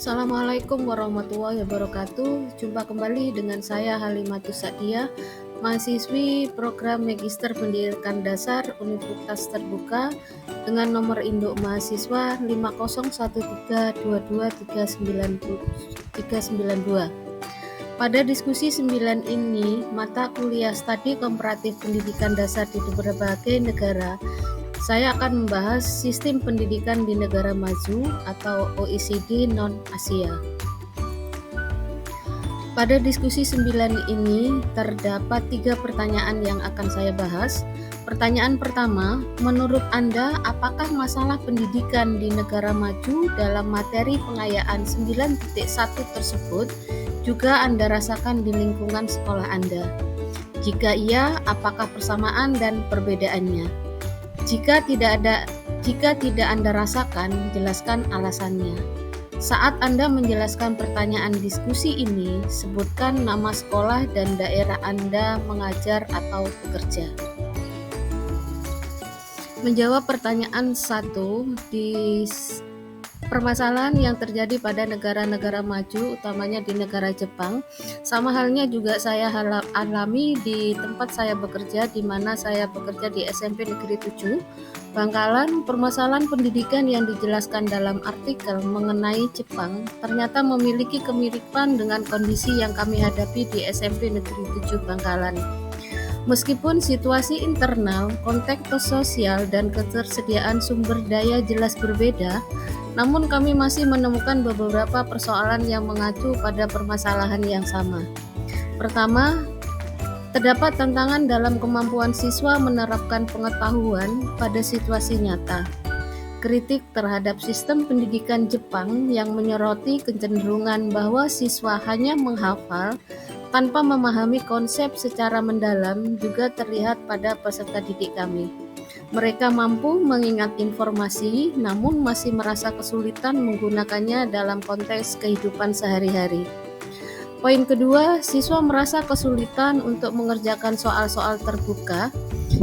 Assalamualaikum warahmatullahi wabarakatuh. Jumpa kembali dengan saya Halimatus Sa'diyah, mahasiswi program Magister Pendidikan Dasar Universitas Terbuka dengan nomor induk mahasiswa 501322392. Pada diskusi 9 ini, mata kuliah Studi Komparatif Pendidikan Dasar di berbagai negara, saya akan membahas sistem pendidikan di negara maju atau OECD non-Asia. Pada diskusi 9 ini terdapat 3 pertanyaan yang akan saya bahas. Pertanyaan pertama, menurut Anda apakah masalah pendidikan di negara maju dalam materi pengayaan 9.1 tersebut juga Anda rasakan di lingkungan sekolah Anda? Jika iya, apakah persamaan dan perbedaannya? Jika tidak Anda rasakan, jelaskan alasannya. Saat Anda menjelaskan pertanyaan diskusi ini, sebutkan nama sekolah dan daerah Anda mengajar atau bekerja. Menjawab pertanyaan 1, di permasalahan yang terjadi pada negara-negara maju, utamanya di negara Jepang, sama halnya juga saya alami di tempat saya bekerja, di mana saya bekerja di SMP Negeri 7, Bangkalan. Permasalahan pendidikan yang dijelaskan dalam artikel mengenai Jepang ternyata memiliki kemiripan dengan kondisi yang kami hadapi di SMP Negeri 7 Bangkalan. Meskipun situasi internal, konteks sosial, dan ketersediaan sumber daya jelas berbeda, namun kami masih menemukan beberapa persoalan yang mengacu pada permasalahan yang sama. Pertama, terdapat tantangan dalam kemampuan siswa menerapkan pengetahuan pada situasi nyata. Kritik terhadap sistem pendidikan Jepang yang menyoroti kecenderungan bahwa siswa hanya menghafal tanpa memahami konsep secara mendalam juga terlihat pada peserta didik kami. Mereka mampu mengingat informasi, namun masih merasa kesulitan menggunakannya dalam konteks kehidupan sehari-hari. Poin kedua, siswa merasa kesulitan untuk mengerjakan soal-soal terbuka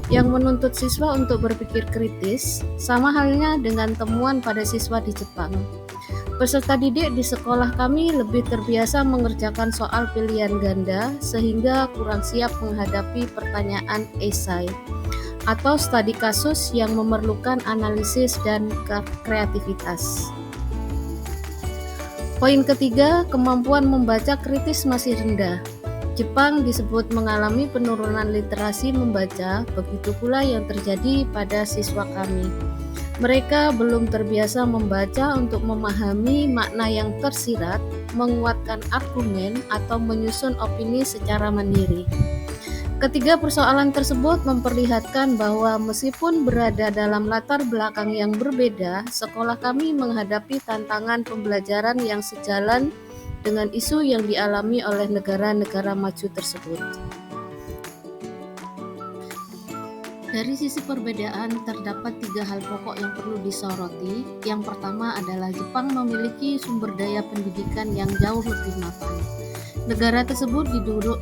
yang menuntut siswa untuk berpikir kritis, sama halnya dengan temuan pada siswa di Jepang. Peserta didik di sekolah kami lebih terbiasa mengerjakan soal pilihan ganda sehingga kurang siap menghadapi pertanyaan esai atau studi kasus yang memerlukan analisis dan kreativitas. Poin ketiga, kemampuan membaca kritis masih rendah. Jepang disebut mengalami penurunan literasi membaca, begitu pula yang terjadi pada siswa kami. Mereka belum terbiasa membaca untuk memahami makna yang tersirat, menguatkan argumen, atau menyusun opini secara mandiri. Ketiga persoalan tersebut memperlihatkan bahwa meskipun berada dalam latar belakang yang berbeda, sekolah kami menghadapi tantangan pembelajaran yang sejalan dengan isu yang dialami oleh negara-negara maju tersebut. Dari sisi perbedaan, terdapat 3 hal pokok yang perlu disoroti. Yang pertama adalah Jepang memiliki sumber daya pendidikan yang jauh lebih mapan. Negara tersebut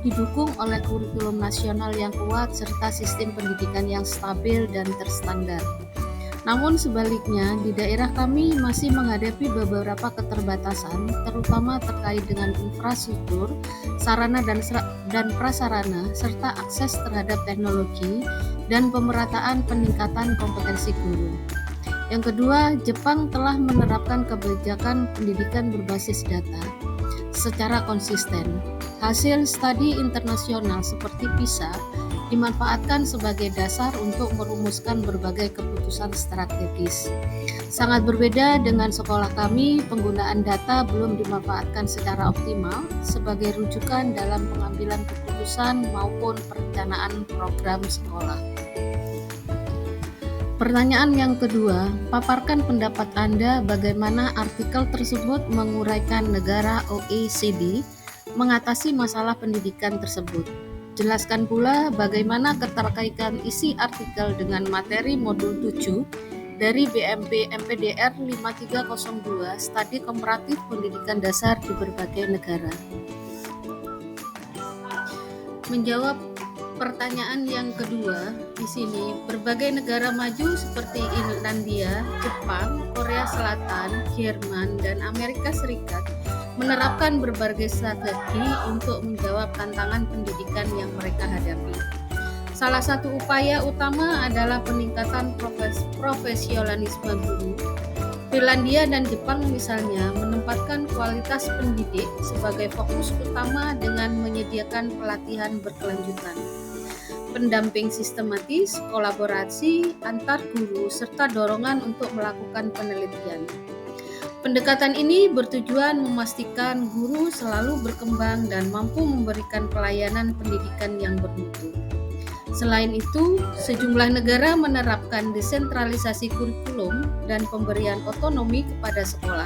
didukung oleh kurikulum nasional yang kuat serta sistem pendidikan yang stabil dan terstandar. Namun sebaliknya, di daerah kami masih menghadapi beberapa keterbatasan, terutama terkait dengan infrastruktur, sarana dan prasarana, serta akses terhadap teknologi dan pemerataan peningkatan kompetensi guru. Yang kedua, Jepang telah menerapkan kebijakan pendidikan berbasis data secara konsisten. Hasil studi internasional seperti PISA dimanfaatkan sebagai dasar untuk merumuskan berbagai keputusan strategis. Sangat berbeda dengan sekolah kami, penggunaan data belum dimanfaatkan secara optimal sebagai rujukan dalam pengambilan keputusan maupun perencanaan program sekolah. Pertanyaan yang kedua, paparkan pendapat Anda bagaimana artikel tersebut menguraikan negara OECD mengatasi masalah pendidikan tersebut. Jelaskan pula bagaimana keterkaitan isi artikel dengan materi modul 7 dari BMP MPDR 5302 Studi Komparatif Pendidikan Dasar di berbagai negara. Menjawab Pertanyaan yang kedua di sini, berbagai negara maju seperti Irlandia, Jepang, Korea Selatan, Jerman, dan Amerika Serikat menerapkan berbagai strategi untuk menjawab tantangan pendidikan yang mereka hadapi. Salah satu upaya utama adalah peningkatan profesionalisme guru. Finlandia dan Jepang misalnya menempatkan kualitas pendidik sebagai fokus utama dengan menyediakan pelatihan berkelanjutan, pendamping sistematis, kolaborasi antar guru, serta dorongan untuk melakukan penelitian. Pendekatan ini bertujuan memastikan guru selalu berkembang dan mampu memberikan pelayanan pendidikan yang bermutu. Selain itu, sejumlah negara menerapkan desentralisasi kurikulum dan pemberian otonomi kepada sekolah.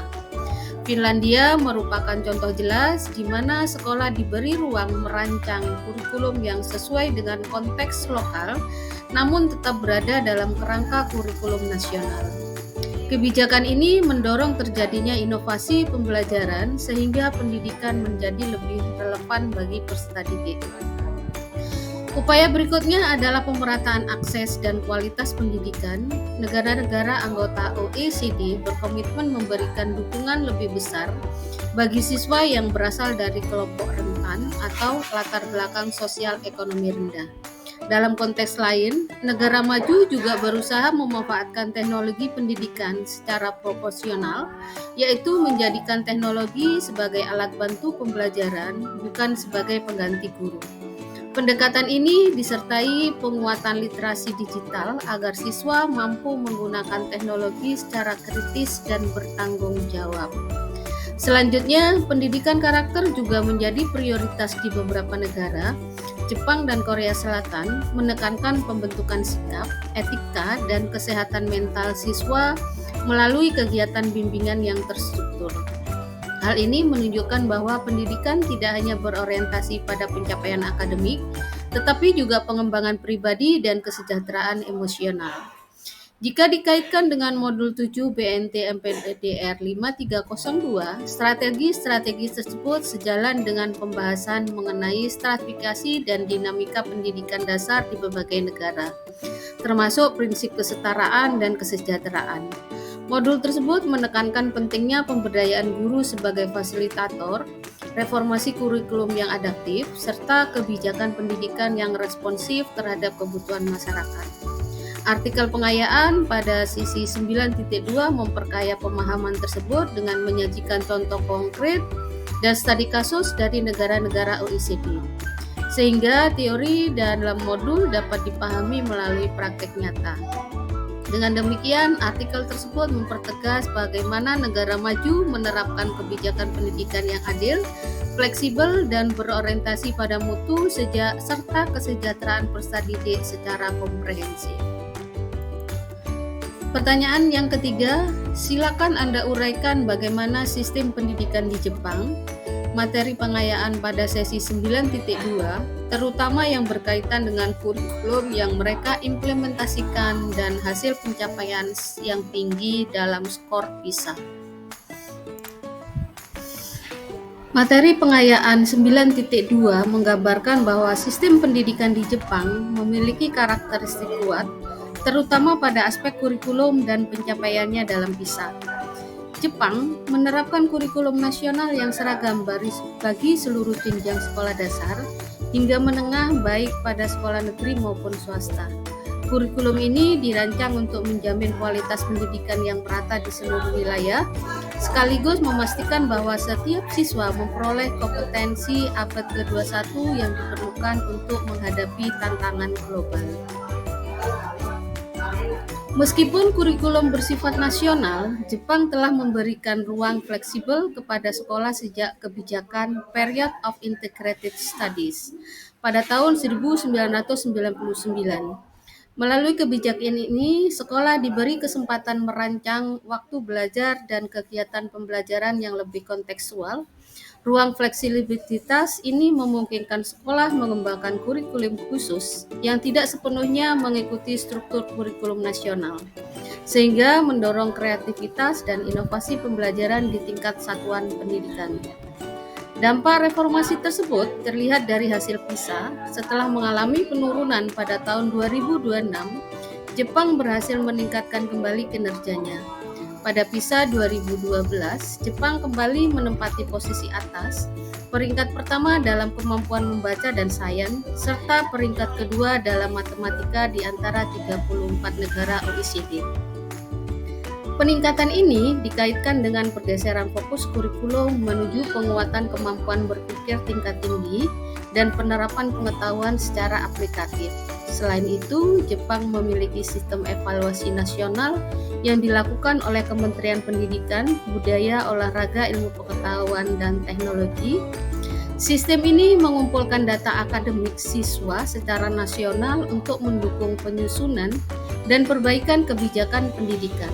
Finlandia merupakan contoh jelas di mana sekolah diberi ruang merancang kurikulum yang sesuai dengan konteks lokal, namun tetap berada dalam kerangka kurikulum nasional. Kebijakan ini mendorong terjadinya inovasi pembelajaran sehingga pendidikan menjadi lebih relevan bagi peserta didik. Upaya berikutnya adalah pemerataan akses dan kualitas pendidikan. Negara-negara anggota OECD berkomitmen memberikan dukungan lebih besar bagi siswa yang berasal dari kelompok rentan atau latar belakang sosial ekonomi rendah. Dalam konteks lain, negara maju juga berusaha memanfaatkan teknologi pendidikan secara proporsional, yaitu menjadikan teknologi sebagai alat bantu pembelajaran, bukan sebagai pengganti guru. Pendekatan ini disertai penguatan literasi digital agar siswa mampu menggunakan teknologi secara kritis dan bertanggung jawab. Selanjutnya, pendidikan karakter juga menjadi prioritas di beberapa negara. Jepang dan Korea Selatan menekankan pembentukan sikap, etika, dan kesehatan mental siswa melalui kegiatan bimbingan yang terstruktur. Hal ini menunjukkan bahwa pendidikan tidak hanya berorientasi pada pencapaian akademik, tetapi juga pengembangan pribadi dan kesejahteraan emosional. Jika dikaitkan dengan modul 7 BNT MPDR 5302, strategi-strategi tersebut sejalan dengan pembahasan mengenai stratifikasi dan dinamika pendidikan dasar di berbagai negara, termasuk prinsip kesetaraan dan kesejahteraan. Modul tersebut menekankan pentingnya pemberdayaan guru sebagai fasilitator, reformasi kurikulum yang adaptif, serta kebijakan pendidikan yang responsif terhadap kebutuhan masyarakat. Artikel pengayaan pada sisi 9.2 memperkaya pemahaman tersebut dengan menyajikan contoh konkret dan studi kasus dari negara-negara OECD, sehingga teori dalam modul dapat dipahami melalui praktek nyata. Dengan demikian, artikel tersebut mempertegas bagaimana negara maju menerapkan kebijakan pendidikan yang adil, fleksibel, dan berorientasi pada mutu serta kesejahteraan peserta didik secara komprehensif. Pertanyaan yang ketiga, silakan Anda uraikan bagaimana sistem pendidikan di Jepang. Materi pengayaan pada sesi 9.2, terutama yang berkaitan dengan kurikulum yang mereka implementasikan dan hasil pencapaian yang tinggi dalam skor PISA. Materi pengayaan 9.2 menggambarkan bahwa sistem pendidikan di Jepang memiliki karakteristik kuat, terutama pada aspek kurikulum dan pencapaiannya dalam PISA. Jepang menerapkan kurikulum nasional yang seragam bagi seluruh jenjang sekolah dasar hingga menengah baik pada sekolah negeri maupun swasta. Kurikulum ini dirancang untuk menjamin kualitas pendidikan yang merata di seluruh wilayah, sekaligus memastikan bahwa setiap siswa memperoleh kompetensi abad ke-21 yang diperlukan untuk menghadapi tantangan global. Meskipun kurikulum bersifat nasional, Jepang telah memberikan ruang fleksibel kepada sekolah sejak kebijakan Period of Integrated Studies pada tahun 1999. Melalui kebijakan ini, sekolah diberi kesempatan merancang waktu belajar dan kegiatan pembelajaran yang lebih kontekstual. Ruang fleksibilitas ini memungkinkan sekolah mengembangkan kurikulum khusus yang tidak sepenuhnya mengikuti struktur kurikulum nasional, sehingga mendorong kreativitas dan inovasi pembelajaran di tingkat satuan pendidikan. Dampak reformasi tersebut terlihat dari hasil PISA. Setelah mengalami penurunan pada tahun 2026, Jepang berhasil meningkatkan kembali kinerjanya. Pada PISA 2012, Jepang kembali menempati posisi atas, peringkat pertama dalam kemampuan membaca dan sains, serta peringkat kedua dalam matematika di antara 34 negara OECD. Peningkatan ini dikaitkan dengan pergeseran fokus kurikulum menuju penguatan kemampuan berpikir tingkat tinggi dan penerapan pengetahuan secara aplikatif. Selain itu, Jepang memiliki sistem evaluasi nasional yang dilakukan oleh Kementerian Pendidikan, Budaya, Olahraga, Ilmu Pengetahuan, dan Teknologi. Sistem ini mengumpulkan data akademik siswa secara nasional untuk mendukung penyusunan dan perbaikan kebijakan pendidikan.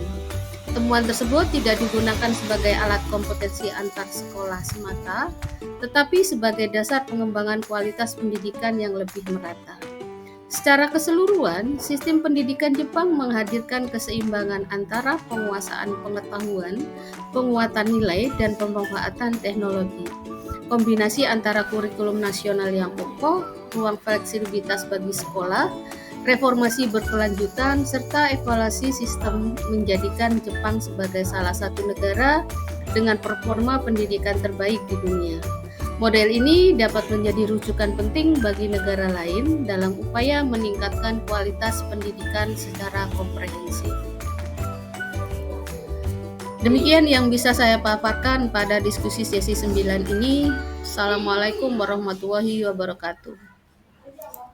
Temuan tersebut tidak digunakan sebagai alat kompetensi antar sekolah semata, tetapi sebagai dasar pengembangan kualitas pendidikan yang lebih merata. Secara keseluruhan, sistem pendidikan Jepang menghadirkan keseimbangan antara penguasaan pengetahuan, penguatan nilai, dan pemanfaatan teknologi. Kombinasi antara kurikulum nasional yang kokoh, ruang fleksibilitas bagi sekolah, reformasi berkelanjutan, serta evaluasi sistem menjadikan Jepang sebagai salah satu negara dengan performa pendidikan terbaik di dunia. Model ini dapat menjadi rujukan penting bagi negara lain dalam upaya meningkatkan kualitas pendidikan secara komprehensif. Demikian yang bisa saya paparkan pada diskusi sesi 9 ini. Assalamualaikum warahmatullahi wabarakatuh.